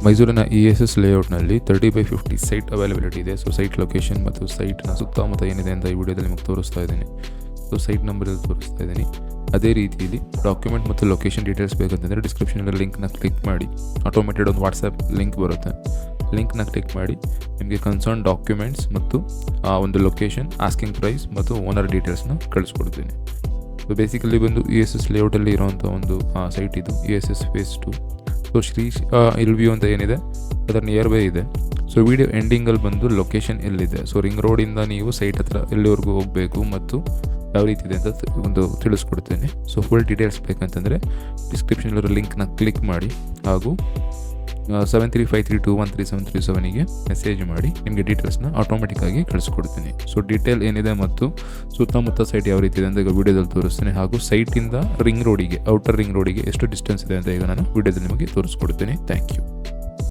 ಮೈಸೂರಿನ ESS ಲೇಔಟ್ನಲ್ಲಿ 30/50 site availability ಇದೆ. So site location ಮತ್ತು ಸೈಟ್ನ ಸುತ್ತಮುತ್ತ ಏನಿದೆ ಅಂತ ಈ ವಿಡಿಯೋದಲ್ಲಿ ನಿಮಗೆ ತೋರಿಸ್ತಾ ಇದ್ದೀನಿ. ಸೊ ಸೈಟ್ ನಂಬರಲ್ಲಿ ತೋರಿಸ್ತಾ ಇದ್ದೀನಿ. ಅದೇ ರೀತಿಯಲ್ಲಿ ಡಾಕ್ಯುಮೆಂಟ್ ಮತ್ತು ಲೊಕೇಶನ್ ಡೀಟೇಲ್ಸ್ ಬೇಕಂತಂದರೆ ಡಿಸ್ಕ್ರಿಪ್ಷನಲ್ಲಿ ಲಿಂಕ್ನ ಕ್ಲಿಕ್ ಮಾಡಿ, ಆಟೋಮೇಟೆಡ್ ಒಂದು ವಾಟ್ಸಪ್ ಲಿಂಕ್ ಬರುತ್ತೆ. ಲಿಂಕ್ನ ಕ್ಲಿಕ್ ಮಾಡಿ ನಿಮಗೆ ಕನ್ಸರ್ನ್ ಡಾಕ್ಯುಮೆಂಟ್ಸ್ ಮತ್ತು ಒಂದು ಲೊಕೇಶನ್, ಆಸ್ಕಿಂಗ್ ಪ್ರೈಸ್ ಮತ್ತು ಓನರ್ ಡೀಟೇಲ್ಸ್ನ ಕಳಿಸ್ಕೊಡ್ತೀನಿ. ಸೊ ಬೇಸಿಕಲಿ ಬಂದು ESS ಲೇಔಟಲ್ಲಿ ಇರೋವಂಥ ಒಂದು ಸೈಟ್ ಇದು, ESS ಫೇಸ್ 2. ಸೊ ಶ್ರೀ ಇಲ್ವ್ಯೂ ಅಂತ ಏನಿದೆ ಅದರ ನಿಯರ್ ಬೈ ಇದೆ. ಸೊ ವಿಡಿಯೋ ಎಂಡಿಂಗಲ್ಲಿ ಬಂದು ಲೊಕೇಶನ್ ಎಲ್ಲಿದೆ, ಸೊ ರಿಂಗ್ ರೋಡಿಂದ ನೀವು ಸೈಟ್ ಹತ್ರ ಎಲ್ಲಿವರೆಗೂ ಹೋಗಬೇಕು ಮತ್ತು ಯಾವ ರೀತಿ ಇದೆ ಅಂತ ಒಂದು ತಿಳಿಸ್ಕೊಡ್ತೇನೆ. ಸೊ ಫುಲ್ ಡೀಟೇಲ್ಸ್ ಬೇಕಂತಂದರೆ ಡಿಸ್ಕ್ರಿಪ್ಷನಲ್ಲಿರೋ ಲಿಂಕ್ನ ಕ್ಲಿಕ್ ಮಾಡಿ ಹಾಗೂ 7353213737ಗೆ ಮೆಸೇಜ್ ಮಾಡಿ ನಿಮಗೆ ಡೀಟೇಲ್ಸ್ನ ಆಟೋಮೆಟಿಕ್ಕಾಗಿ ಕಳಿಸ್ಕೊಡ್ತೀನಿ. ಸೊ ಡೀಟೇಲ್ ಏನಿದೆ ಮತ್ತು ಸುತ್ತಮುತ್ತ ಸೈಟ್ ಯಾವ ರೀತಿ ಇದೆ ಅಂತ ಈಗ ವೀಡಿಯೋದಲ್ಲಿ ತೋರಿಸ್ತೀನಿ. ಹಾಗೂ ಸೈಟಿಂದ ರಿಂಗ್ ರೋಡಿಗೆ, ಔಟರ್ ರಿಂಗ್ ರೋಡಿಗೆ ಎಷ್ಟು ಡಿಸ್ಟೆನ್ಸ್ ಇದೆ ಅಂತ ಈಗ ನಾನು ವೀಡಿಯೋದಲ್ಲಿ ನಿಮಗೆ ತೋರಿಸ್ಕೊಡ್ತೀನಿ. Thank you.